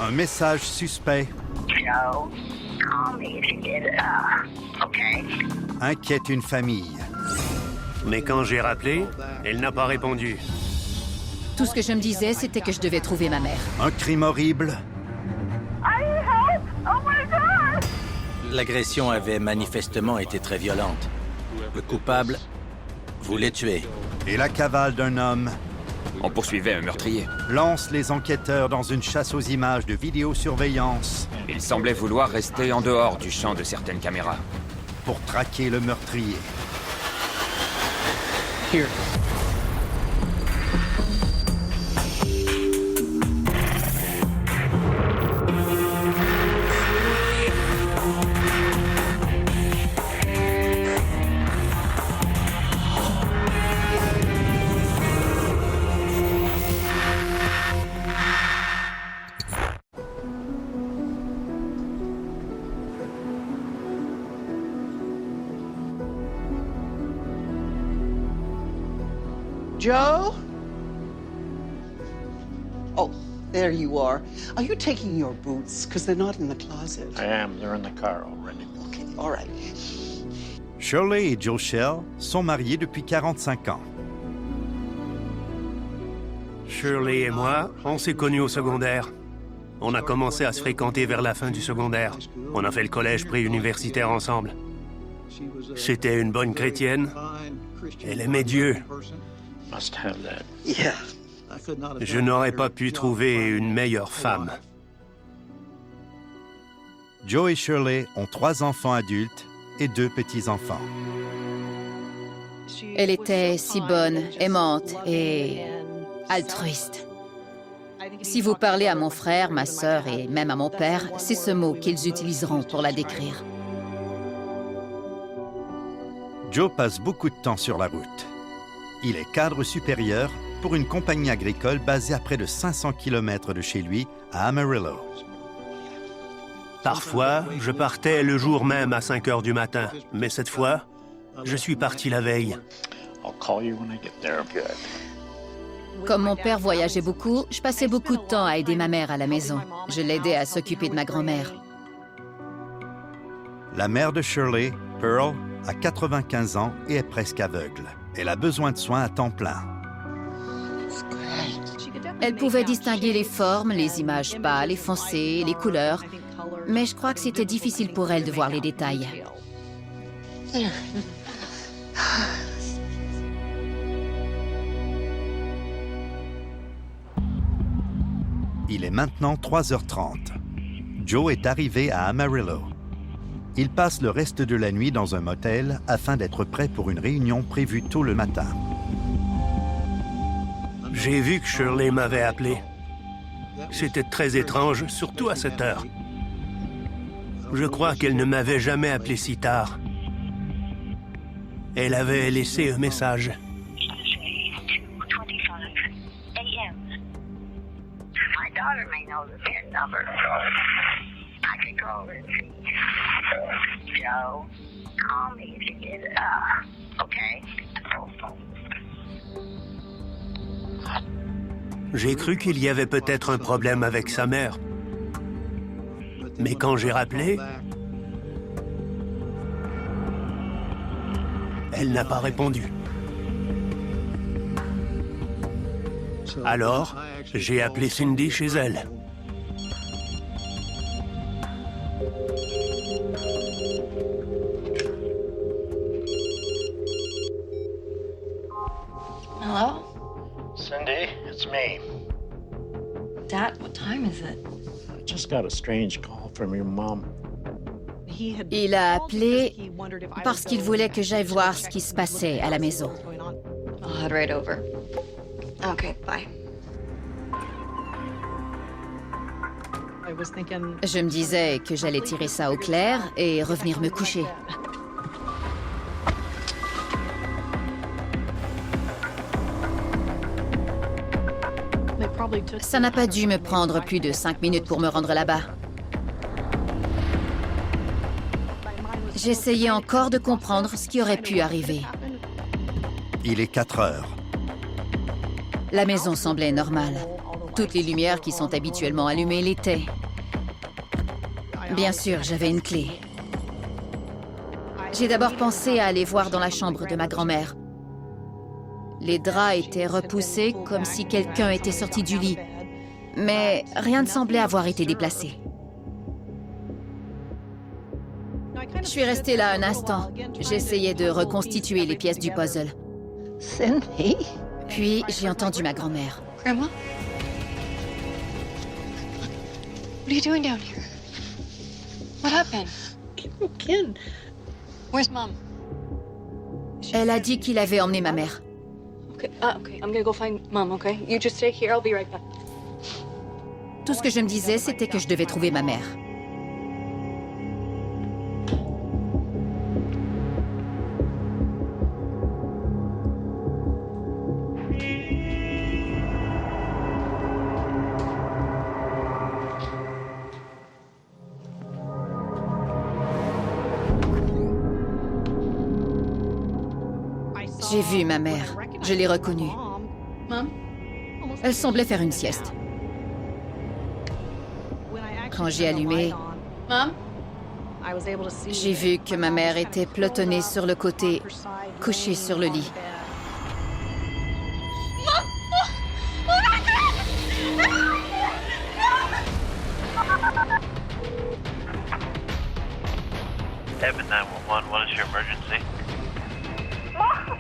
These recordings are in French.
Un message suspect Joe, call me if you get it. Okay? inquiète une famille. Mais quand j'ai rappelé, elle n'a pas répondu. Tout ce que je me disais, c'était que je devais trouver ma mère. Un crime horrible, I need help! Oh my God! L'agression avait manifestement été très violente. Le coupable voulait tuer. et la cavale d'un homme On poursuivait un meurtrier. lance les enquêteurs dans une chasse aux images de vidéosurveillance Il semblait vouloir rester en dehors du champ de certaines caméras. pour traquer le meurtrier. Joe? Oh, there you are. Are you taking your boots? Because they're not in the closet. I am. They're in the car already. Okay, all right. Shirley et Joe Shell sont mariés depuis 45 ans. Shirley et moi, on s'est connus au secondaire. On a commencé à se fréquenter vers la fin du secondaire. On a fait le collège pré-universitaire ensemble. C'était une bonne chrétienne. Elle aimait Dieu. Must have that. Yeah. Je n'aurais pas pu trouver une meilleure femme. Joe et Shirley ont 3 enfants adultes et 2 petits-enfants. Elle était si bonne, aimante et altruiste. Si vous parlez à mon frère, ma sœur et même à mon père, c'est ce mot qu'ils utiliseront pour la décrire. Joe passe beaucoup de temps sur la route. Il est cadre supérieur pour une compagnie agricole basée à près de 500 km de chez lui, à Amarillo. Parfois, je partais le jour même à 5 heures du matin. Mais cette fois, je suis parti la veille. I'll call you when I get there. Comme mon père voyageait beaucoup, je passais beaucoup de temps à aider ma mère à la maison. Je l'aidais à s'occuper de ma grand-mère. La mère de Shirley, Pearl, a 95 ans et est presque aveugle. Elle a besoin de soins à temps plein. Elle pouvait distinguer les formes, les images pâles et foncées, les couleurs, mais je crois que c'était difficile pour elle de voir les détails. Il est maintenant 3h30. Joe est arrivé à Amarillo. Il passe le reste de la nuit dans un motel afin d'être prêt pour une réunion prévue tôt le matin. J'ai vu que Shirley m'avait appelé. C'était très étrange, surtout à cette heure. Je crois qu'elle ne m'avait jamais appelé si tard. Elle avait laissé un message. 2:25 a.m. My daughter may know the PIN number. I can go over and see. Joe, call me if you get it. Okay? J'ai cru qu'il y avait peut-être un problème avec sa mère. Mais quand j'ai rappelé, elle n'a pas répondu. Alors, j'ai appelé Cindy chez elle. Hello? Cindy, it's me. Dad, what time is it? I just got a strange call from your mom. Il a appelé parce qu'il voulait que j'aille voir ce qui se passait à la maison. I'll head right over. Okay, bye. Je me disais que j'allais tirer ça au clair et revenir me coucher. Ça n'a pas dû me prendre plus de 5 minutes pour me rendre là-bas. J'essayais encore de comprendre ce qui aurait pu arriver. Il est 4 heures. La maison semblait normale. Toutes les lumières qui sont habituellement allumées l'étaient. Bien sûr, j'avais une clé. J'ai d'abord pensé à aller voir dans la chambre de ma grand-mère. Les draps étaient repoussés comme si quelqu'un était sorti du lit. Mais rien ne semblait avoir été déplacé. Je suis restée là un instant. J'essayais de reconstituer les pièces du puzzle. Cindy? Puis j'ai entendu ma grand-mère. Grandma? What are you doing down here? What happened? Ken. Where's Mom? Elle a dit qu'il avait emmené ma mère. Okay, okay. I'm gonna go find Mom, okay? You just stay here. I'll be right back. Tout ce que je me disais, c'était que je devais trouver ma mère. J'ai vu ma mère. Je l'ai reconnue. Mom? Elle semblait faire une sieste. Quand j'ai allumé, Mom? j'ai vu que ma mère était pelotonnée sur le côté, couchée sur le lit. Evan 911, what is your emergency? Mom,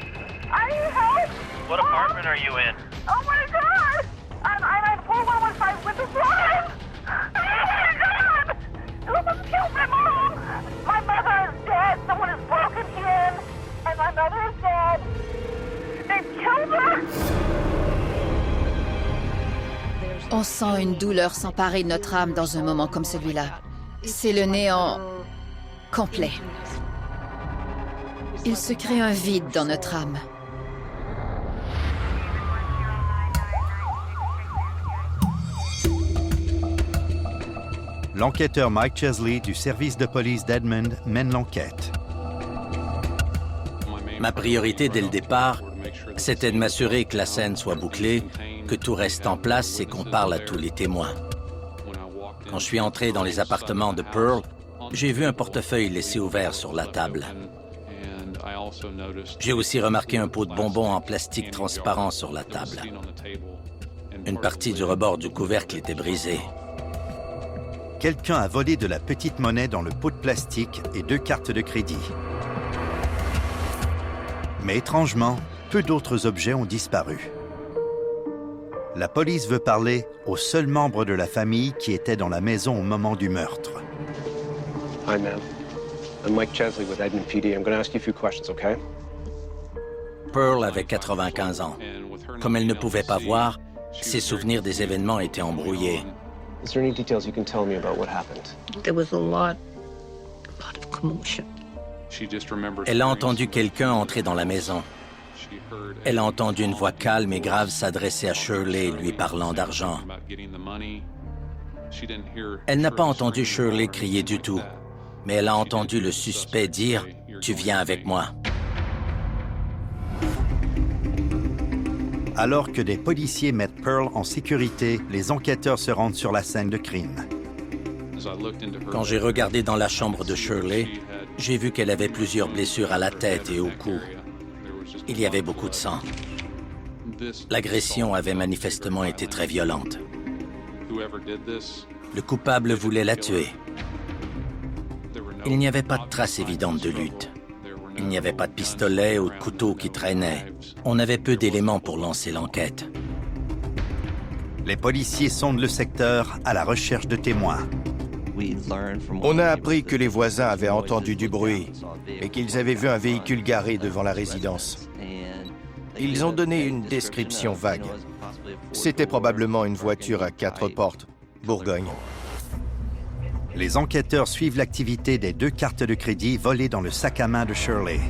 I need help. What apartment are you in? Oh my God! I'm 4115 with the drive. Oh my God! Someone killed my mom. My mother is dead. Someone has broken in, and my mother is dead. They've killed her. On sent une douleur s'emparer de notre âme dans un moment comme celui-là. C'est le néant complet. Il se crée un vide dans notre âme. L'enquêteur Mike Chesley du service de police d'Edmond mène l'enquête. Ma priorité dès le départ, c'était de m'assurer que la scène soit bouclée, que tout reste en place et qu'on parle à tous les témoins. Quand je suis entré dans les appartements de Pearl, j'ai vu un portefeuille laissé ouvert sur la table. J'ai aussi remarqué un pot de bonbons en plastique transparent sur la table. Une partie du rebord du couvercle était brisée. Quelqu'un a volé de la petite monnaie dans le pot de plastique et 2 cartes de crédit. Mais étrangement, peu d'autres objets ont disparu. La police veut parler au seul membre de la famille qui était dans la maison au moment du meurtre. Hi, ma'am. I'm Mike Chesley with Edmond PD. I'm going to ask you a few questions, okay? Pearl avait 95 ans. Comme elle ne pouvait pas voir, ses souvenirs des événements étaient embrouillés. Is there any details you can tell me about what happened? There was a lot of commotion. Elle a entendu quelqu'un entrer dans la maison. Elle a entendu une voix calme et grave s'adresser à Shirley, lui parlant d'argent. Elle n'a pas entendu Shirley crier du tout, mais elle a entendu le suspect dire « Tu viens avec moi ». Alors que des policiers mettent Pearl en sécurité, les enquêteurs se rendent sur la scène de crime. Quand j'ai regardé dans la chambre de Shirley, j'ai vu qu'elle avait plusieurs blessures à la tête et au cou. Il y avait beaucoup de sang. L'agression avait manifestement été très violente. Le coupable voulait la tuer. Il n'y avait pas de traces évidentes de lutte. Il n'y avait pas de pistolet ou de couteau qui traînait. On avait peu d'éléments pour lancer l'enquête. Les policiers sondent le secteur à la recherche de témoins. On a appris que les voisins avaient entendu du bruit et qu'ils avaient vu un véhicule garé devant la résidence. Ils ont donné une description vague. C'était probablement une voiture à 4 portes, Bourgogne. Les enquêteurs suivent l'activité des 2 cartes de crédit volées dans le sac à main de Shirley.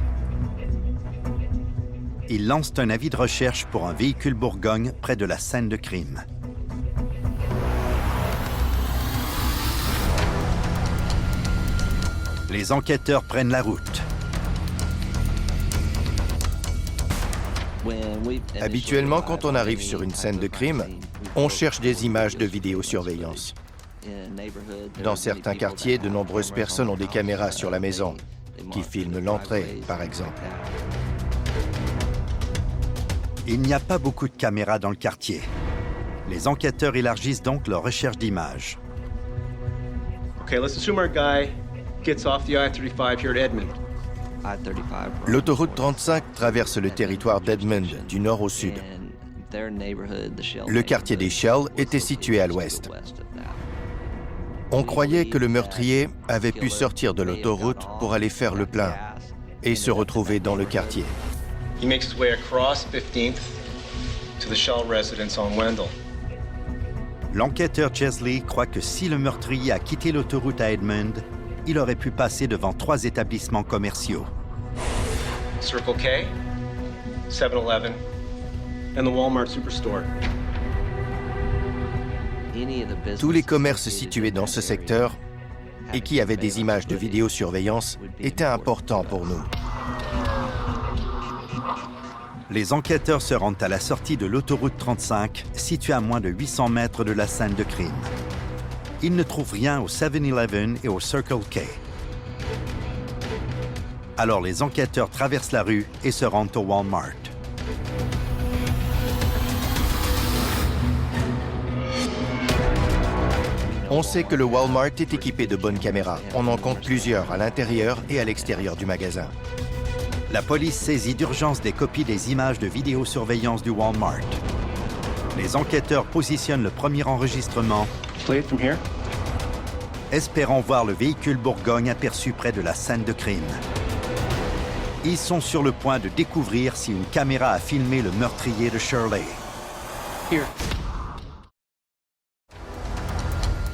Ils lancent un avis de recherche pour un véhicule Bourgogne près de la scène de crime. Les enquêteurs prennent la route. Habituellement, quand on arrive sur une scène de crime, On cherche des images de vidéosurveillance. Dans certains quartiers, de nombreuses personnes ont des caméras sur la maison qui filment l'entrée, par exemple. Il n'y a pas beaucoup de caméras dans le quartier. Les enquêteurs élargissent donc leur recherche d'images. Okay, let's assume our guy gets off the I-35 here at Edmond. L'autoroute 35 traverse le territoire d'Edmond, du nord au sud. Le quartier des Shell était situé à l'ouest. On croyait que le meurtrier avait pu sortir de l'autoroute pour aller faire le plein et se retrouver dans le quartier. He makes his way across 15th to the Shell residence on Wendell. L'enquêteur Chesley croit que si le meurtrier a quitté l'autoroute à Edmond, il aurait pu passer devant 3 établissements commerciaux. Circle K, 7-Eleven, and the Walmart Superstore. Tous les commerces situés dans ce secteur et qui avaient des images de vidéosurveillance étaient importants pour nous. Les enquêteurs se rendent à la sortie de l'autoroute 35, située à moins de 800 mètres de la scène de crime. Ils ne trouvent rien au 7-Eleven et au Circle K. Alors les enquêteurs traversent la rue et se rendent au Walmart. On sait que le Walmart est équipé de bonnes caméras. On en compte plusieurs à l'intérieur et à l'extérieur du magasin. La police saisit d'urgence des copies des images de vidéosurveillance du Walmart. Les enquêteurs positionnent le premier enregistrement, espérant voir le véhicule Bourgogne aperçu près de la scène de crime. Ils sont sur le point de découvrir si une caméra a filmé le meurtrier de Shirley.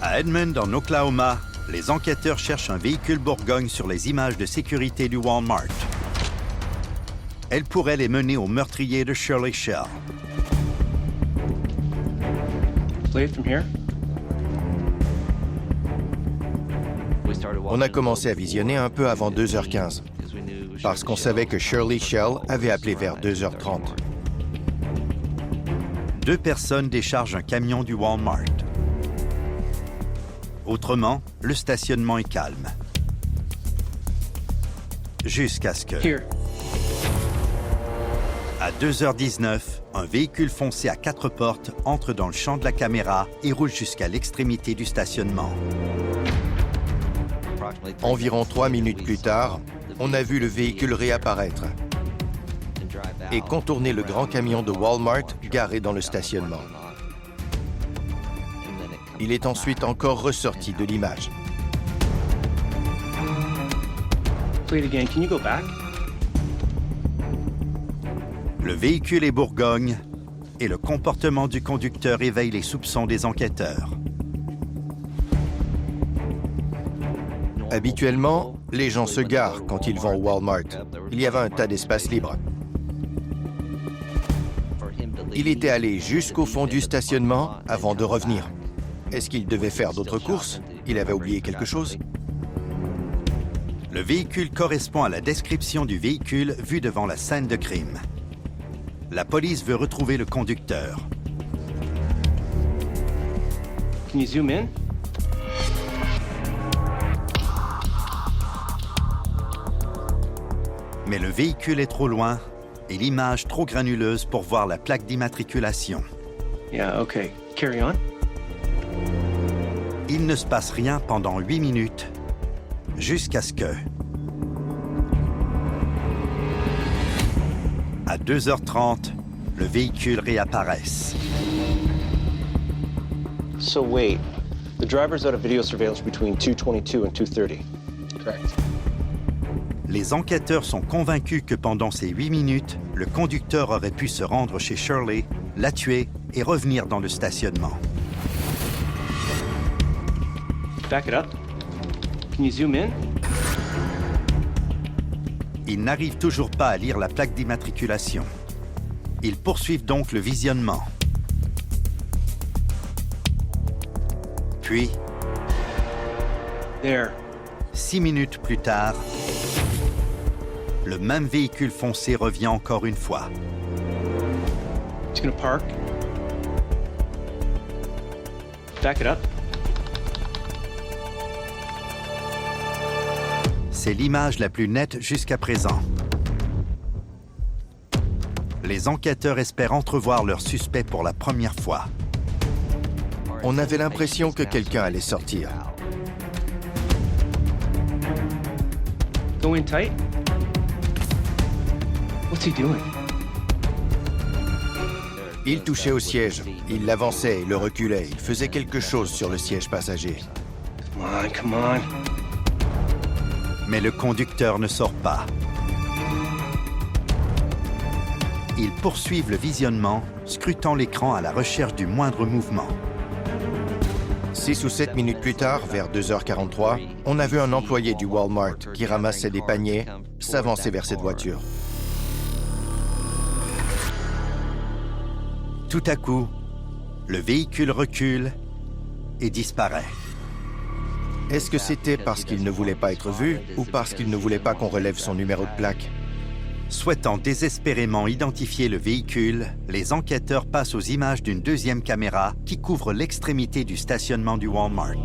À Edmond, en Oklahoma, les enquêteurs cherchent un véhicule Bourgogne sur les images de sécurité du Walmart. Elle pourrait les mener au meurtrier de Shirley Shell. On a commencé à visionner un peu avant 2h15, parce qu'on savait que Shirley Shell avait appelé vers 2h30. 2 personnes déchargent un camion du Walmart. Autrement, le stationnement est calme. Jusqu'à ce que... À 2h19, un véhicule foncé à 4 portes entre dans le champ de la caméra et roule jusqu'à l'extrémité du stationnement. Environ 3 minutes plus tard, on a vu le véhicule réapparaître et contourner le grand camion de Walmart garé dans le stationnement. Il est ensuite encore ressorti de l'image. Le véhicule est Bourgogne et le comportement du conducteur éveille les soupçons des enquêteurs. Habituellement, les gens se garent quand ils vont au Walmart. Il y avait un tas d'espace libre. Il était allé jusqu'au fond du stationnement avant de revenir. Est-ce qu'il devait faire d'autres courses? Il avait oublié quelque chose? Le véhicule correspond à la description du véhicule vu devant la scène de crime. La police veut retrouver le conducteur. Can you zoom in? Mais le véhicule est trop loin et l'image trop granuleuse pour voir la plaque d'immatriculation. Yeah, okay. Carry on. Il ne se passe rien pendant 8 minutes, jusqu'à ce que... À 2h30, le véhicule réapparaisse. So wait, the driver's out of video surveillance between 2:22 and 2:30. Correct. Les enquêteurs sont convaincus que pendant ces 8 minutes, le conducteur aurait pu se rendre chez Shirley, la tuer et revenir dans le stationnement. Back it up. Can you zoom in? Ils n'arrivent toujours pas à lire la plaque d'immatriculation. Ils poursuivent donc le visionnement. Puis, 6 minutes plus tard, le même véhicule foncé revient encore une fois. It's gonna park. Back it up. C'est l'image la plus nette jusqu'à présent. Les enquêteurs espèrent entrevoir leur suspect pour la première fois. On avait l'impression que quelqu'un allait sortir. Go in tight. What's he doing? Il touchait au siège, il l'avançait et le reculait, il faisait quelque chose sur le siège passager. Come on, come on. Mais le conducteur ne sort pas. Ils poursuivent le visionnement, scrutant l'écran à la recherche du moindre mouvement. 6 ou 7 minutes plus tard, vers 2h43, on a vu un employé du Walmart qui ramassait des paniers s'avancer vers cette voiture. Tout à coup, le véhicule recule et disparaît. Est-ce que c'était parce qu'il ne voulait pas être vu ou parce qu'il ne voulait pas qu'on relève son numéro de plaque? Souhaitant désespérément identifier le véhicule, les enquêteurs passent aux images d'une deuxième caméra qui couvre l'extrémité du stationnement du Walmart.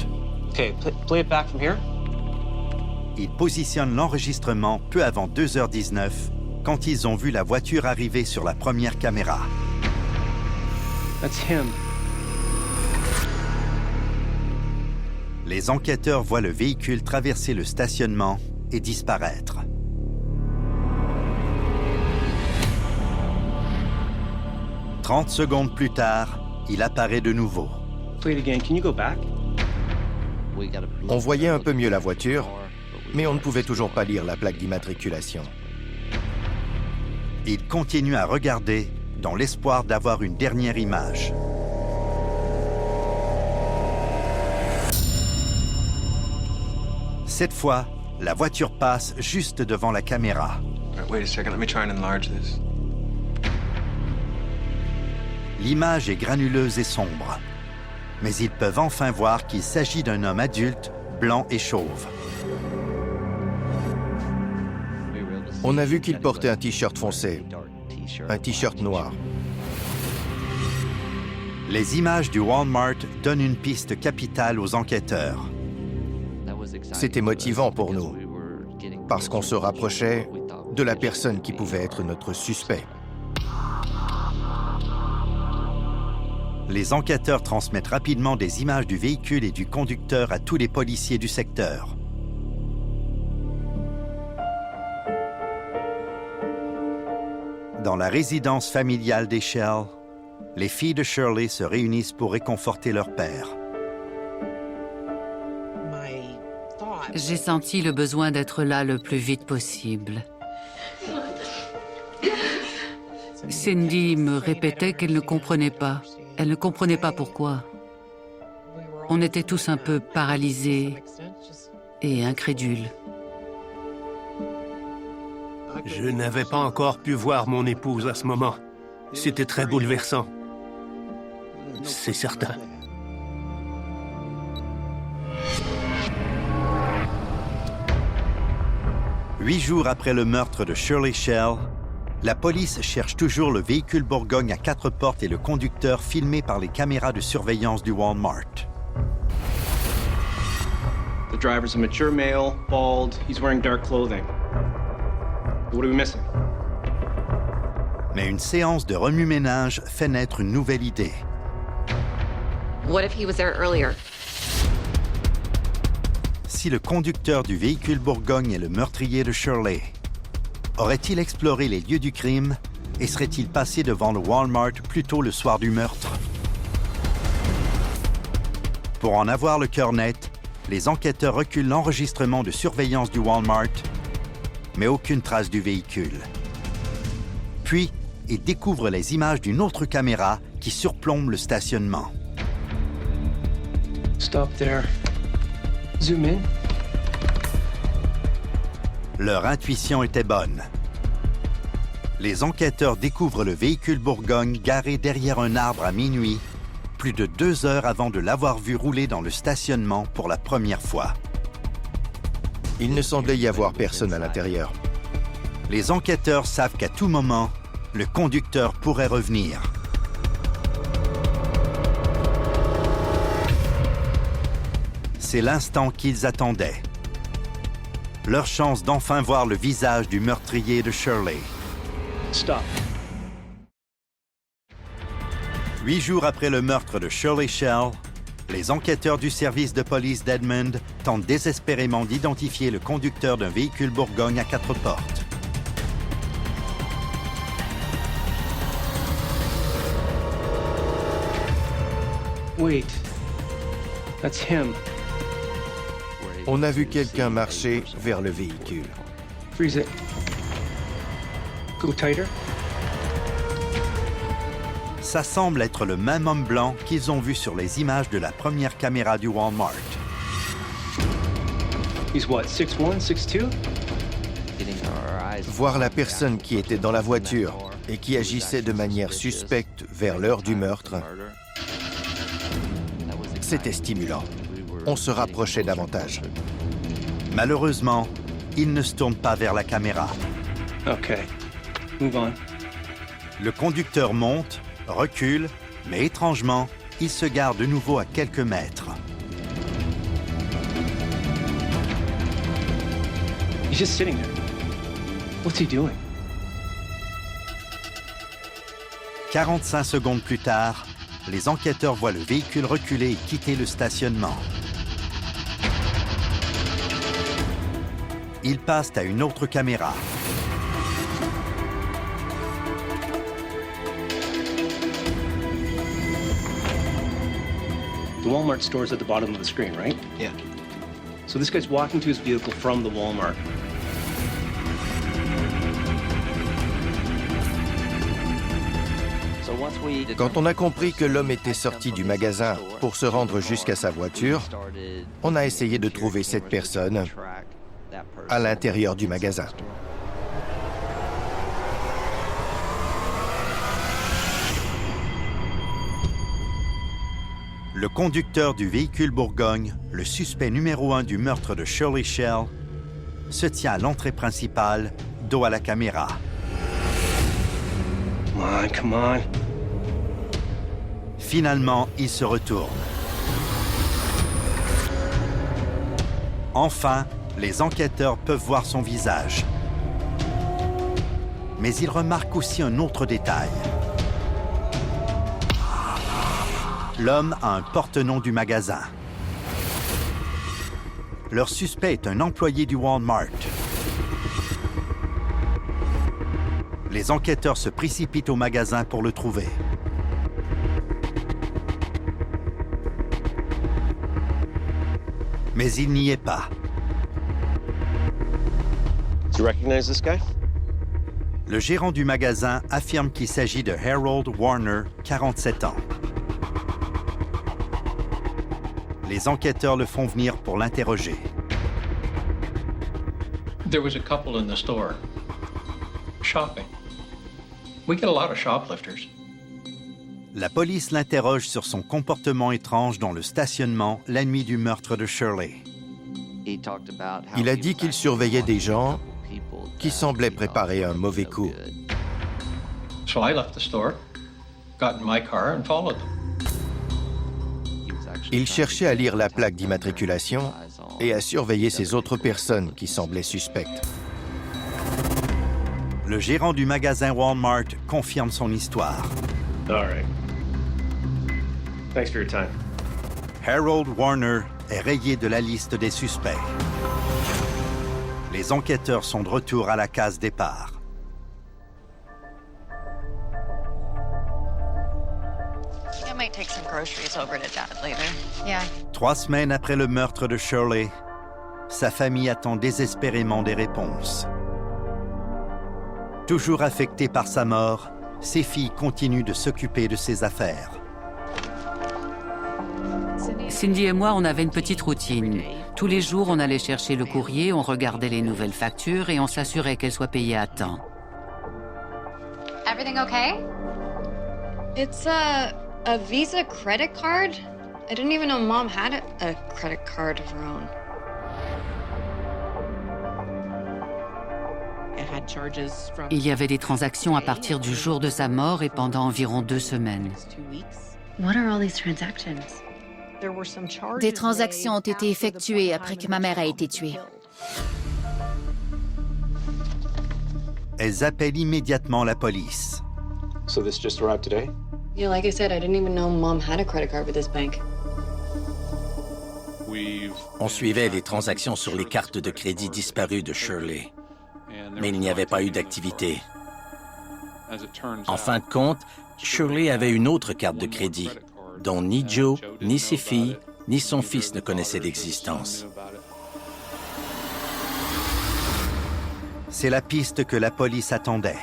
Okay, play it back from here. Ils positionnent l'enregistrement peu avant 2h19 quand ils ont vu la voiture arriver sur la première caméra. That's him. Les enquêteurs voient le véhicule traverser le stationnement et disparaître. « 30 secondes plus tard, il apparaît de nouveau. Play it again. Can you go back? On voyait un peu mieux la voiture, mais on ne pouvait toujours pas lire la plaque d'immatriculation. Il continue à regarder dans l'espoir d'avoir une dernière image. Cette fois, la voiture passe juste devant la caméra. Wait a second, let me try and enlarge this. L'image est granuleuse et sombre, mais ils peuvent enfin voir qu'il s'agit d'un homme adulte, blanc et chauve. On a vu qu'il portait un t-shirt foncé, un t-shirt noir. Les images du Walmart donnent une piste capitale aux enquêteurs. C'était motivant pour nous, parce qu'on se rapprochait de la personne qui pouvait être notre suspect. Les enquêteurs transmettent rapidement des images du véhicule et du conducteur à tous les policiers du secteur. Dans la résidence familiale des Shell, les filles de Shirley se réunissent pour réconforter leur père. J'ai senti le besoin d'être là le plus vite possible. Cindy me répétait qu'elle ne comprenait pas. Elle ne comprenait pas pourquoi. On était tous un peu paralysés et incrédules. Je n'avais pas encore pu voir mon épouse à ce moment. C'était très bouleversant. C'est certain. Huit jours après le meurtre de Shirley Shell, la police cherche toujours le véhicule Bourgogne à 4 portes et le conducteur filmé par les caméras de surveillance du Walmart. The driver's a mature male, bald, he's wearing dark clothing. What are we missing? Mais une séance de remue-ménage fait naître une nouvelle idée. What if he was there earlier? Si le conducteur du véhicule Bourgogne est le meurtrier de Shirley, aurait-il exploré les lieux du crime et serait-il passé devant le Walmart plus tôt le soir du meurtre? Pour en avoir le cœur net, les enquêteurs reculent l'enregistrement de surveillance du Walmart, mais aucune trace du véhicule. Puis, ils découvrent les images d'une autre caméra qui surplombe le stationnement. Stop there. Zoom in. Leur intuition était bonne. Les enquêteurs découvrent le véhicule Bourgogne garé derrière un arbre à minuit, plus de 2 heures avant de l'avoir vu rouler dans le stationnement pour la première fois. Il ne semblait y avoir personne à l'intérieur. Les enquêteurs savent qu'à tout moment, le conducteur pourrait revenir. C'est l'instant qu'ils attendaient. Leur chance d'enfin voir le visage du meurtrier de Shirley. Stop. 8 jours après le meurtre de Shirley Shell, les enquêteurs du service de police d'Edmond tentent désespérément d'identifier le conducteur d'un véhicule Bourgogne à 4 portes. Wait. That's him. On a vu quelqu'un marcher vers le véhicule. Freeze it. Go tighter. Ça semble être le même homme blanc qu'ils ont vu sur les images de la première caméra du Walmart. He's what, 6'1", 6'2"? Voir la personne qui était dans la voiture et qui agissait de manière suspecte vers l'heure du meurtre, c'était stimulant. On se rapprochait davantage. Malheureusement, il ne se tourne pas vers la caméra. Okay. Move on. Le conducteur monte, recule, mais étrangement, il se gare de nouveau à quelques mètres. He's just sitting there. What's he doing? 45 secondes plus tard, les enquêteurs voient le véhicule reculer et quitter le stationnement. Ils passent à une autre caméra. The Walmart store's at the bottom of the screen, right? Yeah. So this guy's walking to his vehicle from the Walmart. Quand on a compris que l'homme était sorti du magasin pour se rendre jusqu'à sa voiture, on a essayé de trouver cette personne à l'intérieur du magasin. Le conducteur du véhicule Bourgogne, le suspect numéro 1 du meurtre de Shirley Shell, se tient à l'entrée principale, dos à la caméra. Come on. Finalement, il se retourne. Enfin, les enquêteurs peuvent voir son visage. Mais ils remarquent aussi un autre détail. L'homme a un porte-nom du magasin. Leur suspect est un employé du Walmart. Les enquêteurs se précipitent au magasin pour le trouver. Mais il n'y est pas. Do you recognize this guy? Le gérant du magasin affirme qu'il s'agit de Harold Warner, 47 ans. Les enquêteurs le font venir pour l'interroger. There was a couple in the store shopping. We get a lot of shoplifters. La police l'interroge sur son comportement étrange dans le stationnement la nuit du meurtre de Shirley. Il a dit qu'il surveillait des gens qui semblaient préparer un mauvais coup. So I left the store, got in my car and followed them. Il cherchait à lire la plaque d'immatriculation et à surveiller ces autres personnes qui semblaient suspectes. Le gérant du magasin Walmart confirme son histoire. All right. Thanks for your time. Harold Warner est rayé de la liste des suspects. Les enquêteurs sont de retour à la case départ. I might take some groceries over to Dad later. Yeah. 3 semaines après le meurtre de Shirley, sa famille attend désespérément des réponses. Toujours affectées par sa mort, ses filles continuent de s'occuper de ses affaires. Cindy et moi, on avait une petite routine. Tous les jours, on allait chercher le courrier, on regardait les nouvelles factures et on s'assurait qu'elles soient payées à temps. Everything okay? It's a Visa credit card. I didn't even know Mom had a credit card of her own. Il y avait des transactions à partir du jour de sa mort et pendant environ 2 semaines. What are all these transactions? Des transactions ont été effectuées après que ma mère a été tuée. Elles appellent immédiatement la police. So this just arrived today? Yeah, like I said, I didn't even know Mom had a credit card with this bank. On suivait les transactions sur les cartes de crédit disparues de Shirley, mais il n'y avait pas eu d'activité. En fin de compte, Shirley avait une autre carte de crédit, dont ni Joe, ni ses filles, ni son fils ne connaissaient l'existence. C'est la piste que la police attendait.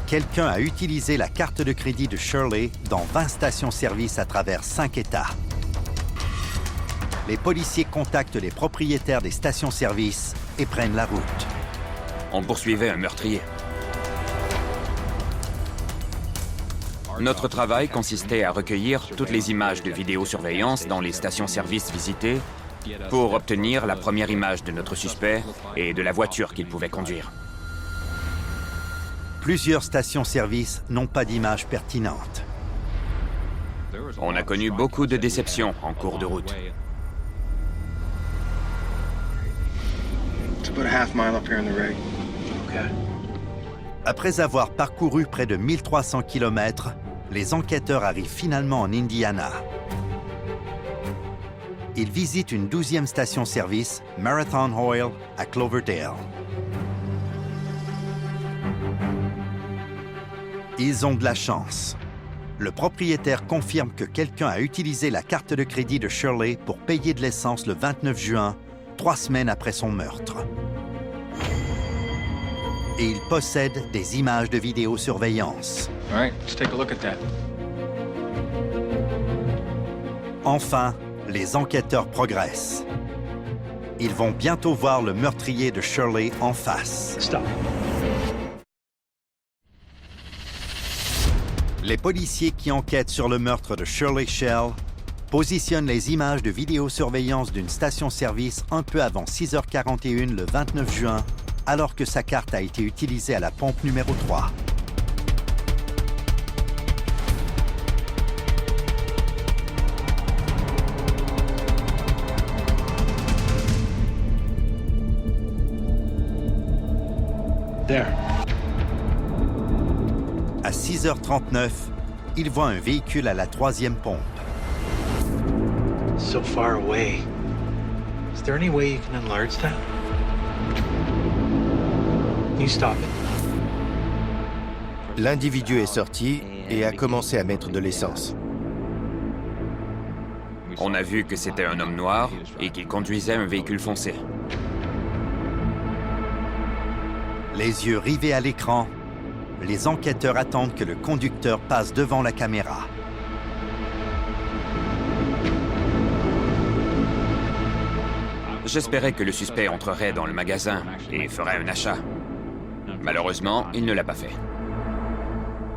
Quelqu'un a utilisé la carte de crédit de Shirley dans 20 stations-service à travers 5 États. Les policiers contactent les propriétaires des stations-service et prennent la route. On poursuivait un meurtrier. Notre travail consistait à recueillir toutes les images de vidéosurveillance dans les stations-service visitées pour obtenir la première image de notre suspect et de la voiture qu'il pouvait conduire. Plusieurs stations-service n'ont pas d'image pertinente. On a connu beaucoup de déceptions en cours de route. Après avoir parcouru près de 1300 km, les enquêteurs arrivent finalement en Indiana. Ils visitent une 12e station-service, Marathon Oil, à Cloverdale. Ils ont de la chance. Le propriétaire confirme que quelqu'un a utilisé la carte de crédit de Shirley pour payer de l'essence le 29 juin, 3 semaines après son meurtre. Et il possède des images de vidéosurveillance. All right, let's take a look at that. Enfin, les enquêteurs progressent. Ils vont bientôt voir le meurtrier de Shirley en face. Stop. Les policiers qui enquêtent sur le meurtre de Shirley Shell positionnent les images de vidéosurveillance d'une station-service un peu avant 6h41 le 29 juin, alors que sa carte a été utilisée à la pompe numéro 3. There. À 6h39, il voit un véhicule à la 3e pompe. So far away. Is there any way you can enlarge that? Can you stop it? L'individu est sorti et a commencé à mettre de l'essence. On a vu que c'était un homme noir et qu'il conduisait un véhicule foncé. Les yeux rivés à l'écran, les enquêteurs attendent que le conducteur passe devant la caméra. J'espérais que le suspect entrerait dans le magasin et ferait un achat. Malheureusement, il ne l'a pas fait.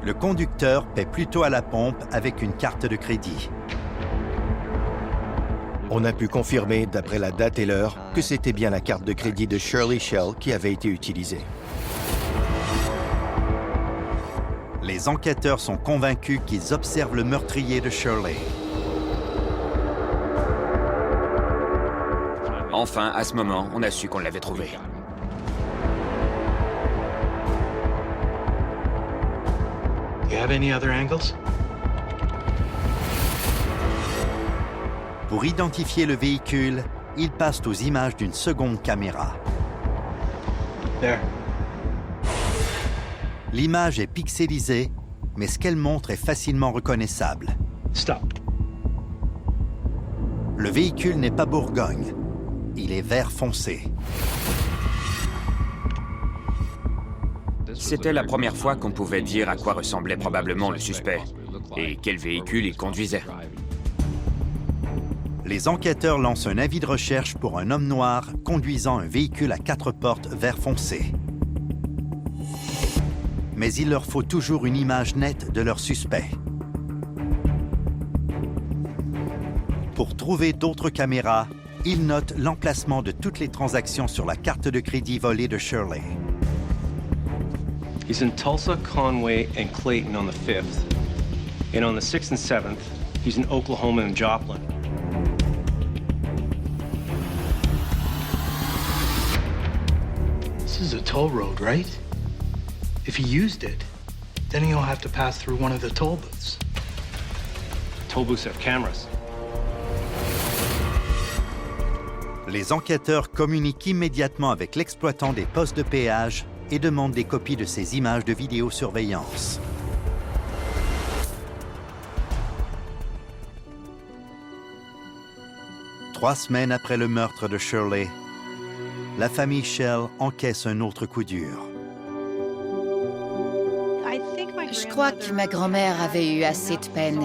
Le conducteur paie plutôt à la pompe avec une carte de crédit. On a pu confirmer, d'après la date et l'heure, que c'était bien la carte de crédit de Shirley Shell qui avait été utilisée. Les enquêteurs sont convaincus qu'ils observent le meurtrier de Shirley. Enfin, à ce moment, on a su qu'on l'avait trouvé. You have any other angles? Pour identifier le véhicule, ils passent aux images d'une seconde caméra. There. L'image est pixelisée, mais ce qu'elle montre est facilement reconnaissable. Stop. Le véhicule n'est pas Bourgogne. Il est vert foncé. C'était la première fois qu'on pouvait dire à quoi ressemblait probablement le suspect et quel véhicule il conduisait. Les enquêteurs lancent un avis de recherche pour un homme noir conduisant un véhicule à 4 portes vert foncé. Mais il leur faut toujours une image nette de leur suspect. Pour trouver d'autres caméras, ils notent l'emplacement de toutes les transactions sur la carte de crédit volée de Shirley. He's in Tulsa, Conway, and Clayton on the 5th. And on the 6th and 7th, he's in Oklahoma and Joplin. This is a toll road, right? If he used it, then he'll have to pass through one of the toll booths. Toll booths have cameras. Les enquêteurs communiquent immédiatement avec l'exploitant des postes de péage et demandent des copies de ces images de vidéosurveillance. Trois semaines après le meurtre de Shirley, la famille Shell encaisse un autre coup dur. Je crois que ma grand-mère avait eu assez de peine.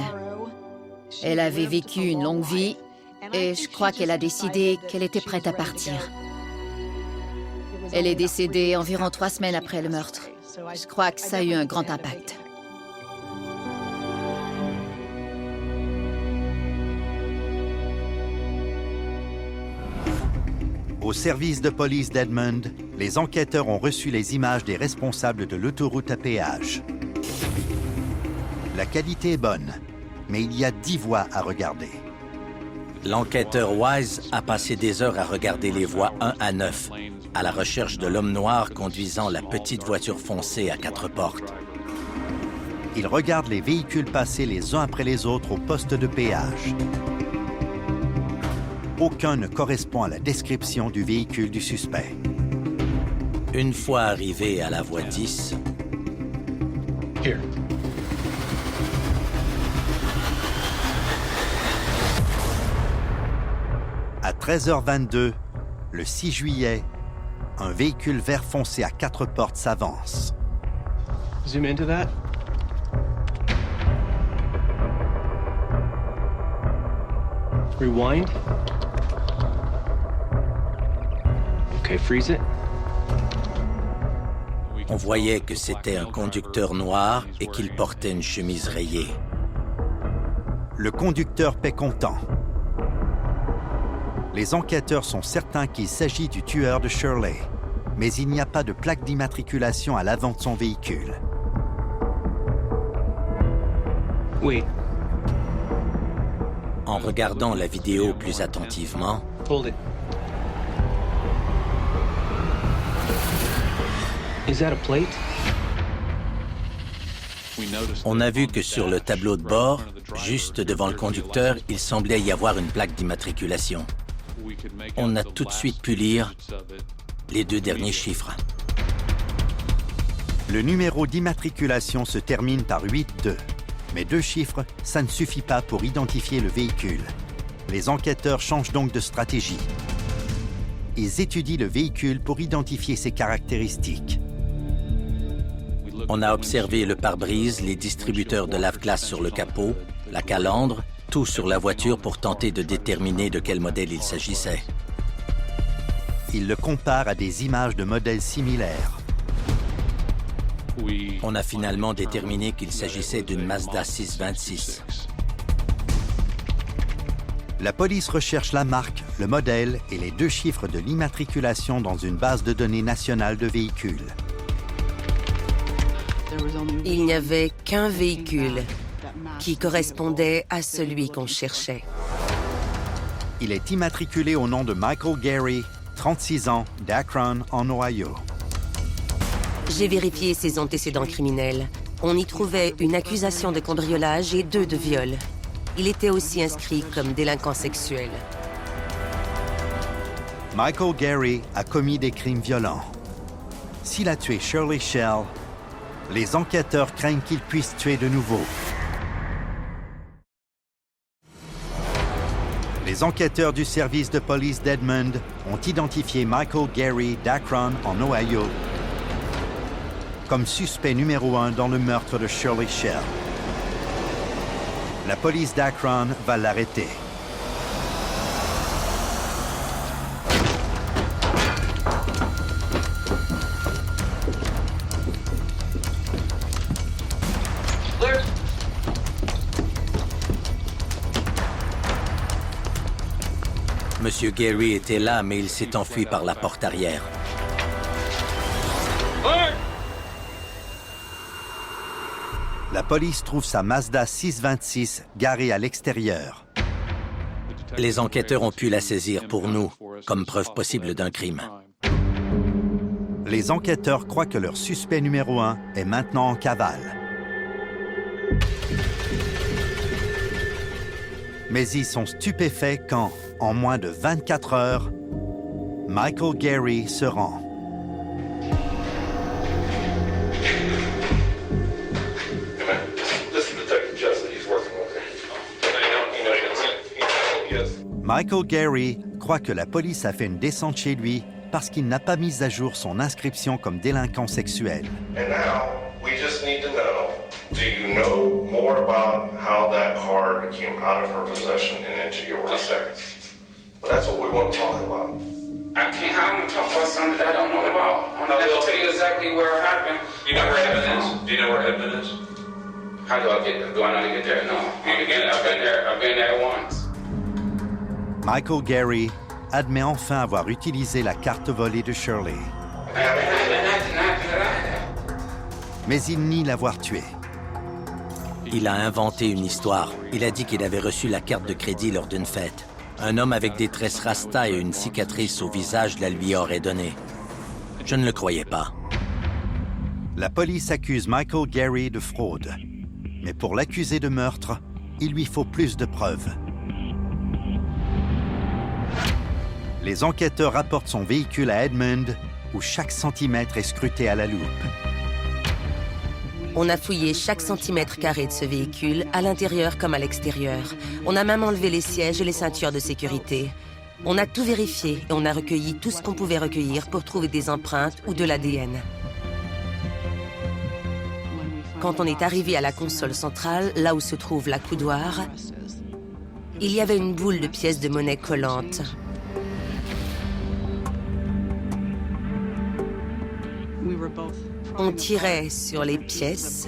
Elle avait vécu une longue vie et je crois qu'elle a décidé qu'elle était prête à partir. Elle est décédée environ 3 semaines après le meurtre. Je crois que ça a eu un grand impact. Au service de police d'Edmond, les enquêteurs ont reçu les images des responsables de l'autoroute à péage. La qualité est bonne, mais il y a 10 voies à regarder. L'enquêteur Wise a passé des heures à regarder les voies 1 à 9, à la recherche de l'homme noir conduisant la petite voiture foncée à 4 portes. Il regarde les véhicules passer les uns après les autres au poste de péage. Aucun ne correspond à la description du véhicule du suspect. Une fois arrivé à la voie 10... Here. À 13h22, le 6 juillet, un véhicule vert foncé à 4 portes s'avance. Zoom into that. Rewind. Okay, freeze it. On voyait que c'était un conducteur noir et qu'il portait une chemise rayée. Le conducteur paie comptant. Les enquêteurs sont certains qu'il s'agit du tueur de Shirley, mais il n'y a pas de plaque d'immatriculation à l'avant de son véhicule. Oui. En regardant la vidéo plus attentivement, Hold it. Is that a plate? on a vu que sur le tableau de bord, juste devant le conducteur, il semblait y avoir une plaque d'immatriculation. On a tout de suite pu lire les 2 derniers chiffres. Le numéro d'immatriculation se termine par 82. Mais 2 chiffres, ça ne suffit pas pour identifier le véhicule. Les enquêteurs changent donc de stratégie. Ils étudient le véhicule pour identifier ses caractéristiques. On a observé le pare-brise, les distributeurs de lave-glace sur le capot, la calandre, tout sur la voiture pour tenter de déterminer de quel modèle il s'agissait. Ils le comparent à des images de modèles similaires. On a finalement déterminé qu'il s'agissait d'une Mazda 626. La police recherche la marque, le modèle et les 2 chiffres de l'immatriculation dans une base de données nationale de véhicules. Il n'y avait qu'un véhicule qui correspondait à celui qu'on cherchait. Il est immatriculé au nom de Michael Gary, 36 ans, d'Akron, en Ohio. J'ai vérifié ses antécédents criminels. On y trouvait une accusation de cambriolage et 2 de viol. Il était aussi inscrit comme délinquant sexuel. Michael Gary a commis des crimes violents. S'il a tué Shirley Shell, les enquêteurs craignent qu'il puisse tuer de nouveau. Les enquêteurs du service de police d'Edmond ont identifié Michael Gary d'Akron, en Ohio, comme suspect numéro 1 dans le meurtre de Shirley Shell. La police d'Akron va l'arrêter. Monsieur Gary était là, mais il s'est enfui par la porte arrière. La police trouve sa Mazda 626 garée à l'extérieur. Les enquêteurs ont pu la saisir pour nous, comme preuve possible d'un crime. Les enquêteurs croient que leur suspect numéro 1 est maintenant en cavale. Mais ils sont stupéfaits quand, en moins de 24 heures, Michael Gary se rend. Michael Gary croit que la police a fait une descente chez lui parce qu'il n'a pas mis à jour son inscription comme délinquant sexuel. And now, we just need to know, do you know more about how that card came out of her possession and into yours? Well, that's what we want to talk about. I can't, how am I talk about something that I don't know about? I'm not going to tell you exactly where it happened. You know where Edmund is? Do you know where Edmund is? How do I get there? Do I know to get there? No. I've been there once. Michael Gary admet enfin avoir utilisé la carte volée de Shirley. Mais il nie l'avoir tuée. Il a inventé une histoire. Il a dit qu'il avait reçu la carte de crédit lors d'une fête. Un homme avec des tresses rasta et une cicatrice au visage la lui aurait donnée. Je ne le croyais pas. La police accuse Michael Gary de fraude. Mais pour l'accuser de meurtre, il lui faut plus de preuves. Les enquêteurs rapportent son véhicule à Edmund, où chaque centimètre est scruté à la loupe. On a fouillé chaque centimètre carré de ce véhicule, à l'intérieur comme à l'extérieur. On a même enlevé les sièges et les ceintures de sécurité. On a tout vérifié et on a recueilli tout ce qu'on pouvait recueillir pour trouver des empreintes ou de l'ADN. Quand on est arrivé à la console centrale, là où se trouve l'accoudoir, il y avait une boule de pièces de monnaie collante. On tirait sur les pièces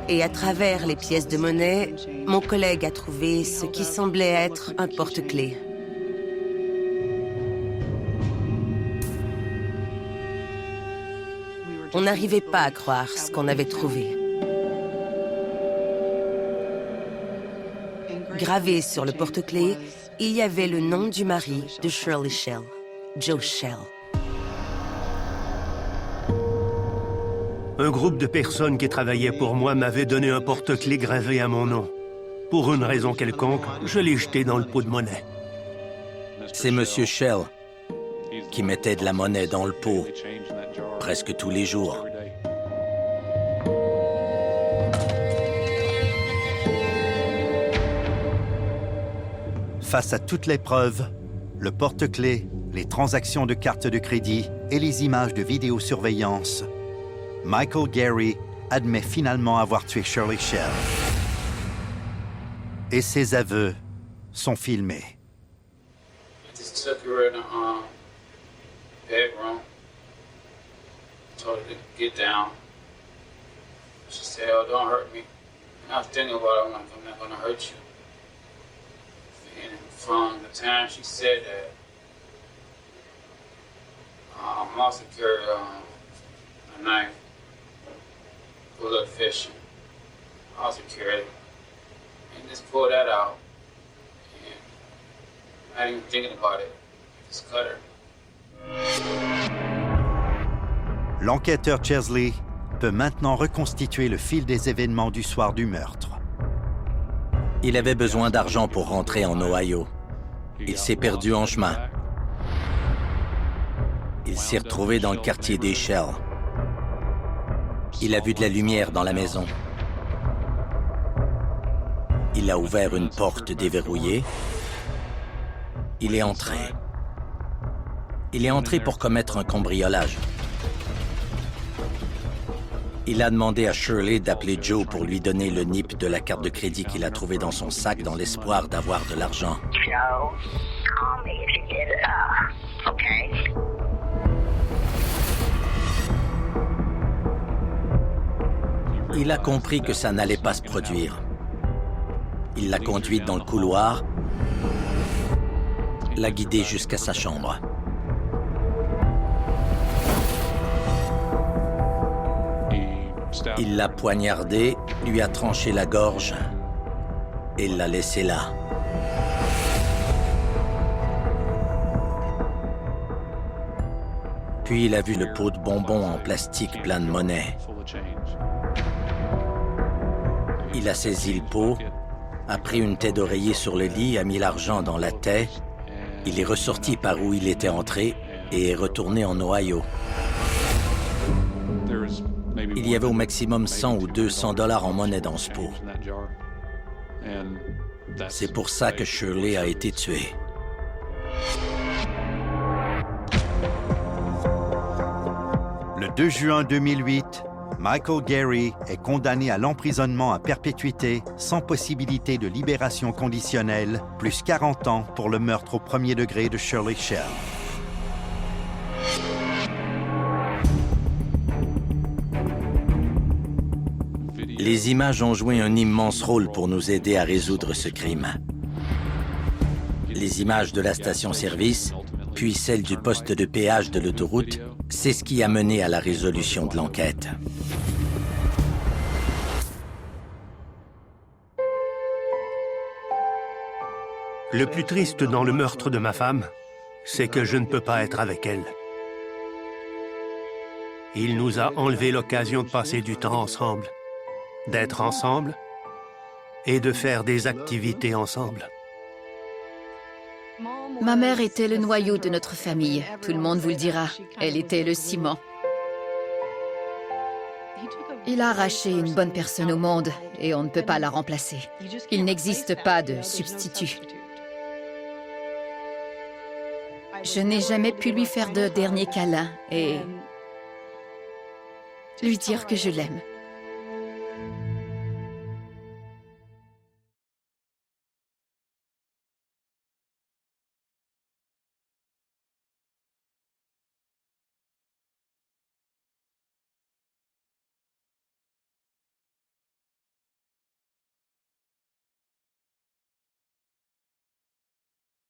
et à travers les pièces de monnaie, mon collègue a trouvé ce qui semblait être un porte-clés. On n'arrivait pas à croire ce qu'on avait trouvé. Gravé sur le porte-clés, il y avait le nom du mari de Shirley Shell. Joe Shell. Un groupe de personnes qui travaillaient pour moi m'avait donné un porte-clés gravé à mon nom. Pour une raison quelconque, je l'ai jeté dans le pot de monnaie. C'est M. Shell qui mettait de la monnaie dans le pot presque tous les jours. Face à toutes les preuves, le porte-clés, les transactions de cartes de crédit et les images de vidéosurveillance, Michael Gary admet finalement avoir tué Shirley Shell. Et ses aveux sont filmés. I just took her in the bedroom, told her to get down. She said, "Oh, don't hurt me." And I was thinking about it, I'm not going to hurt you. And from the time she said that, I also carried a knife, go look fishing. I also carried it, and just pulled that out, and not even thinking about it, just cut her. L'enquêteur Chesley peut maintenant reconstituer le fil des événements du soir du meurtre. Il avait besoin d'argent pour rentrer en Ohio. Il s'est perdu en chemin. Il s'est retrouvé dans le quartier des Shell. Il a vu de la lumière dans la maison. Il a ouvert une porte déverrouillée. Il est entré. Il est entré pour commettre un cambriolage. Il a demandé à Shirley d'appeler Joe pour lui donner le NIP de la carte de crédit qu'il a trouvée dans son sac dans l'espoir d'avoir de l'argent. Joe, call me if you get it, okay? Il a compris que ça n'allait pas se produire. Il l'a conduite dans le couloir, l'a guidée jusqu'à sa chambre. Il l'a poignardée, lui a tranché la gorge et l'a laissée là. Puis il a vu le pot de bonbons en plastique plein de monnaie. Il a saisi le pot, a pris une tête d'oreiller sur le lit, a mis l'argent dans la taie. Il est ressorti par où il était entré et est retourné en Ohio. Il y avait au maximum 100 ou 200 $ en monnaie dans ce pot. C'est pour ça que Shirley a été tuée. Le 2 juin 2008, Michael Gary est condamné à l'emprisonnement à perpétuité sans possibilité de libération conditionnelle, plus 40 ans pour le meurtre au premier degré de Shirley Shell. Les images ont joué un immense rôle pour nous aider à résoudre ce crime. Les images de la station-service, puis celles du poste de péage de l'autoroute, c'est ce qui a mené à la résolution de l'enquête. Le plus triste dans le meurtre de ma femme, c'est que je ne peux pas être avec elle. Il nous a enlevé l'occasion de passer du temps ensemble, d'être ensemble et de faire des activités ensemble. Ma mère était le noyau de notre famille. Tout le monde vous le dira. Elle était le ciment. Il a arraché une bonne personne au monde et on ne peut pas la remplacer. Il n'existe pas de substitut. Je n'ai jamais pu lui faire de dernier câlin et lui dire que je l'aime.